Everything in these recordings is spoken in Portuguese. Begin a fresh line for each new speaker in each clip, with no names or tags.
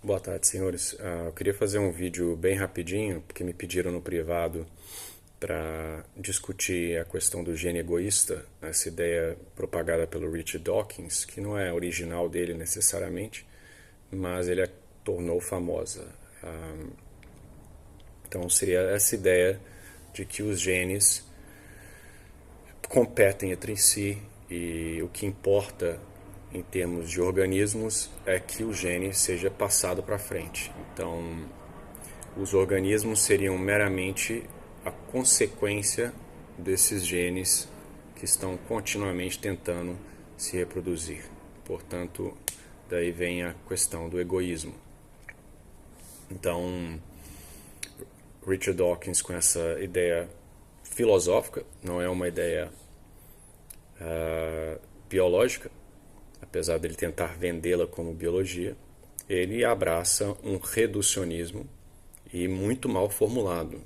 Boa tarde, senhores. Eu queria fazer um vídeo bem rapidinho, porque me pediram no privado para discutir a questão do gene egoísta, essa ideia propagada pelo Richard Dawkins, que não é original dele necessariamente, mas ele a tornou famosa. Então seria essa ideia de que os genes competem entre si e o que importa em termos de organismos é que o gene seja passado para frente. Então, os organismos seriam meramente a consequência desses genes que estão continuamente tentando se reproduzir. Portanto, daí vem a questão do egoísmo. Então, Richard Dawkins, com essa ideia filosófica, não é uma ideia biológica, apesar dele tentar vendê-la como biologia, ele abraça um reducionismo e muito mal formulado.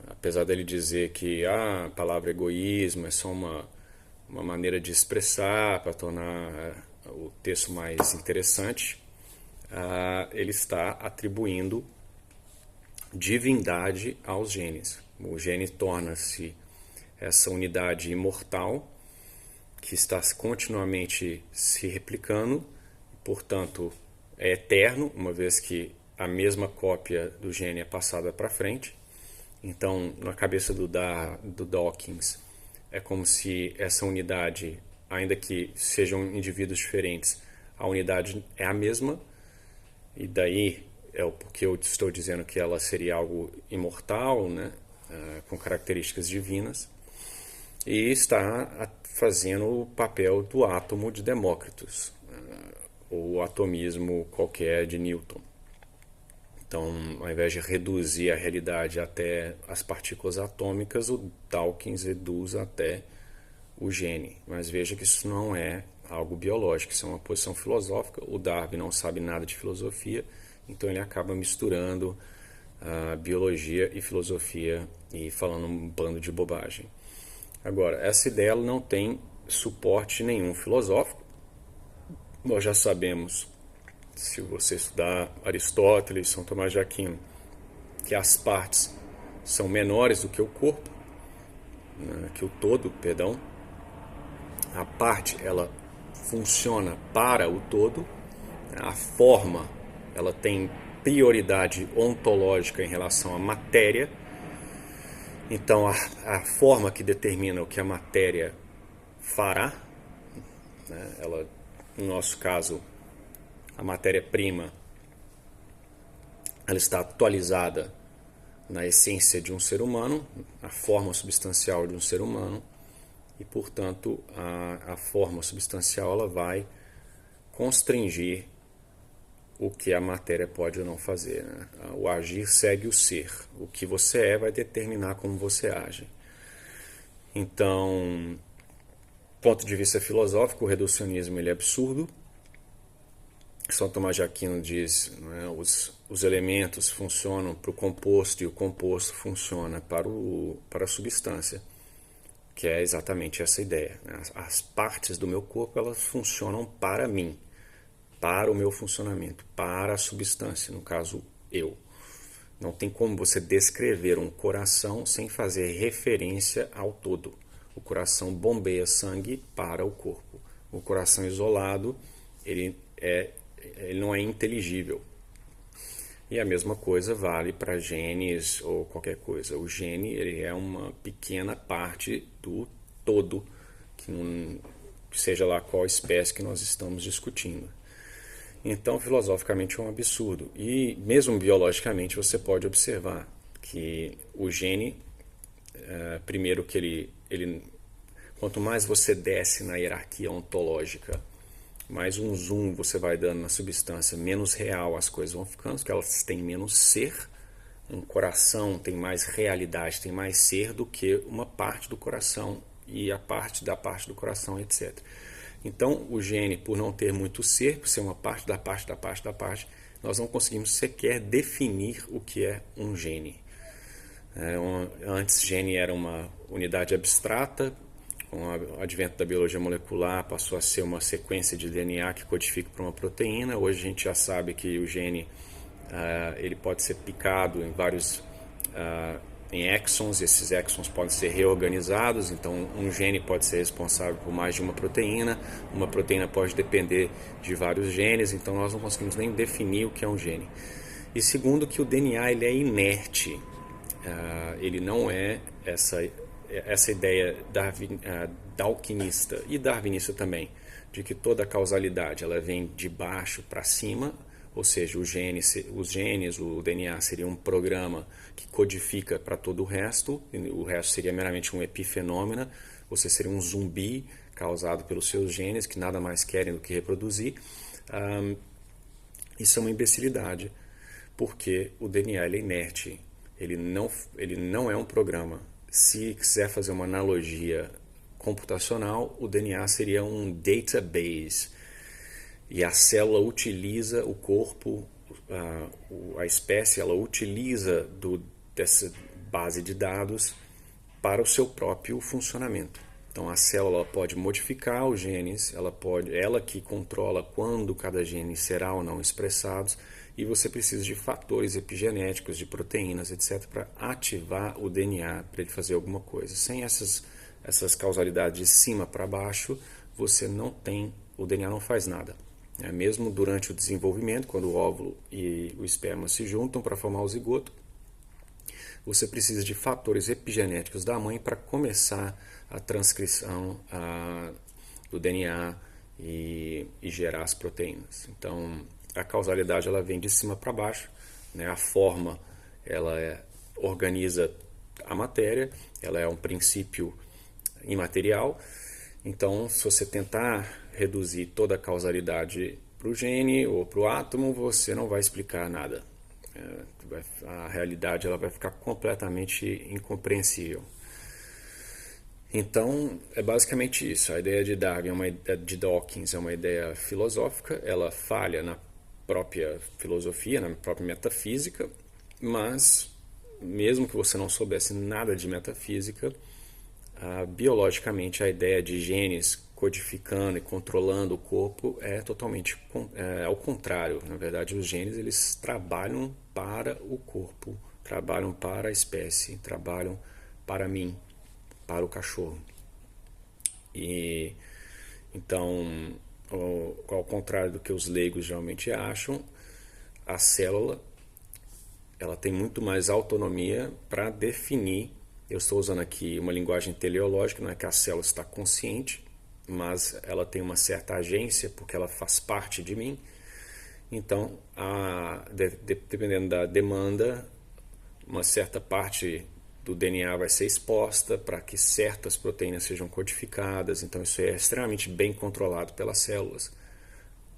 Apesar dele dizer que a palavra egoísmo é só uma maneira de expressar para tornar o texto mais interessante, ele está atribuindo divindade aos genes. O gene torna-se essa unidade imortal que está continuamente se replicando, portanto é eterno, uma vez que a mesma cópia do gene é passada para frente. Então, na cabeça do Dawkins, é como se essa unidade, ainda que sejam indivíduos diferentes, a unidade é a mesma, e daí é o porquê eu estou dizendo que ela seria algo imortal, né, com características divinas, e está fazendo o papel do átomo de Demócritus, ou atomismo qualquer de Newton. Então, ao invés de reduzir a realidade até as partículas atômicas, o Dawkins reduz até o gene. Mas veja que isso não é algo biológico, isso é uma posição filosófica. O Darwin não sabe nada de filosofia, então ele acaba misturando biologia e filosofia e falando um bando de bobagem. Agora, essa ideia ela não tem suporte nenhum filosófico. Nós já sabemos, se você estudar Aristóteles, São Tomás de Aquino, que as partes são menores do que o corpo, né, que o todo, perdão. A parte ela funciona para o todo, a forma ela tem prioridade ontológica em relação à matéria. Então, a forma que determina o que a matéria fará, né, ela, no nosso caso, a matéria-prima, ela está atualizada na essência de um ser humano, a forma substancial de um ser humano, e, portanto, a forma substancial ela vai constringir o que a matéria pode ou não fazer, né? O agir segue o ser. O que você é vai determinar como você age. Então, do ponto de vista filosófico, o reducionismo ele é absurdo. São Tomás de Aquino diz, né, os elementos funcionam para o composto e o composto funciona para a substância, que é exatamente essa ideia, né? As partes do meu corpo elas funcionam para mim, para o meu funcionamento, para a substância, no caso eu. Não tem como você descrever um coração sem fazer referência ao todo. O coração bombeia sangue para o corpo. O coração isolado, ele não é inteligível. E a mesma coisa vale para genes ou qualquer coisa. O gene ele é uma pequena parte do todo, que não, seja lá qual espécie que nós estamos discutindo. Então, filosoficamente é um absurdo. E mesmo biologicamente você pode observar que o gene, primeiro que ele quanto mais você desce na hierarquia ontológica, mais um zoom você vai dando na substância, menos real as coisas vão ficando, porque elas têm menos ser. Um coração tem mais realidade, tem mais ser do que uma parte do coração e a parte do coração, etc. Então, o gene, por não ter muito ser, por ser uma parte da parte da parte da parte, nós não conseguimos sequer definir o que é um gene. Antes, gene era uma unidade abstrata, Com o advento da biologia molecular, passou a ser uma sequência de DNA que codifica para uma proteína. Hoje a gente já sabe que o gene ele pode ser picado em vários em exons, e esses exons podem ser reorganizados, então um gene pode ser responsável por mais de uma proteína pode depender de vários genes, então nós não conseguimos nem definir o que é um gene. E segundo, que o DNA ele é inerte, ele não é essa ideia dawkinista e darwinista também, de que toda a causalidade ela vem de baixo para cima, ou seja, os genes, o DNA seria um programa que codifica para todo o resto seria meramente um epifenômeno, você seria um zumbi causado pelos seus genes, que nada mais querem do que reproduzir. Isso é uma imbecilidade, porque o DNA ele é inerte, ele não é um programa. Se quiser fazer uma analogia computacional, o DNA seria um database. E a célula utiliza o corpo, a espécie, ela utiliza dessa base de dados para o seu próprio funcionamento. Então a célula pode modificar os genes, ela que controla quando cada gene será ou não expressados, e você precisa de fatores epigenéticos, de proteínas, etc., para ativar o DNA, para ele fazer alguma coisa. Sem essas causalidades de cima para baixo, o DNA não faz nada. Mesmo durante o desenvolvimento, quando o óvulo e o esperma se juntam para formar o zigoto, você precisa de fatores epigenéticos da mãe para começar a transcrição do DNA e gerar as proteínas. Então, a causalidade ela vem de cima para baixo, né? A forma ela organiza a matéria, ela é um princípio imaterial. Então, se você tentar reduzir toda a causalidade para o gene ou para o átomo, você não vai explicar nada. A realidade ela vai ficar completamente incompreensível. Então, é basicamente isso. A ideia de Darwin, de Dawkins, é uma ideia filosófica, ela falha na própria filosofia, na própria metafísica, mas mesmo que você não soubesse nada de metafísica, biologicamente a ideia de genes codificando e controlando o corpo é totalmente ao contrário. Na verdade, os genes eles trabalham para o corpo, trabalham para a espécie, trabalham para mim, para o cachorro. E então, ao contrário do que os leigos geralmente acham, a célula ela tem muito mais autonomia para definir. Eu estou usando aqui uma linguagem teleológica, não é que a célula está consciente, mas ela tem uma certa agência porque ela faz parte de mim. Então, dependendo da demanda, uma certa parte do DNA vai ser exposta para que certas proteínas sejam codificadas. Então, isso é extremamente bem controlado pelas células.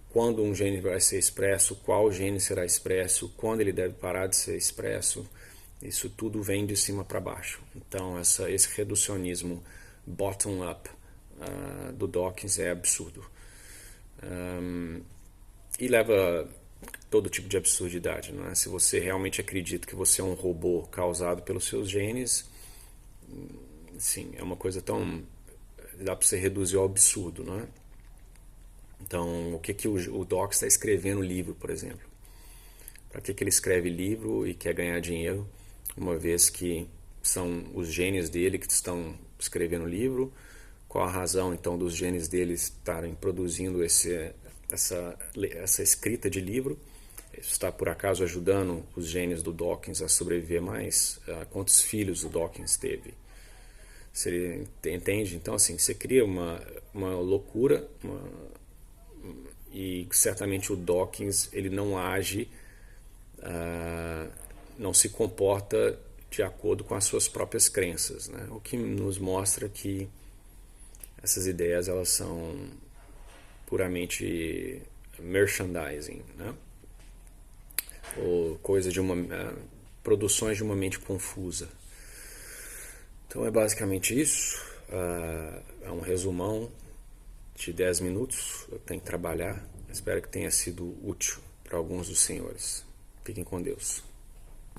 Quando um gene vai ser expresso, qual gene será expresso, quando ele deve parar de ser expresso, isso tudo vem de cima para baixo. Então, esse reducionismo bottom-up do Dawkins é absurdo. E leva todo tipo de absurdidade, não é? Se você realmente acredita que você é um robô causado pelos seus genes, sim, é uma coisa tão... dá para você reduzir ao absurdo, não é? Então, o que o Dawkins está escrevendo no livro, por exemplo? Para que ele escreve livro e quer ganhar dinheiro, uma vez que são os genes dele que estão escrevendo o livro? Qual a razão, então, dos genes dele estarem produzindo essa escrita de livro? Está, por acaso, ajudando os genes do Dawkins a sobreviver mais? Quantos filhos o Dawkins teve? Você entende? Então, assim, você cria uma loucura, e certamente o Dawkins ele não age, não se comporta de acordo com as suas próprias crenças, né? O que nos mostra que essas ideias elas são puramente merchandising, né? Ou coisa de produções de uma mente confusa. Então é basicamente isso. É um resumão de 10 minutos. Eu tenho que trabalhar. Espero que tenha sido útil para alguns dos senhores. Fiquem com Deus.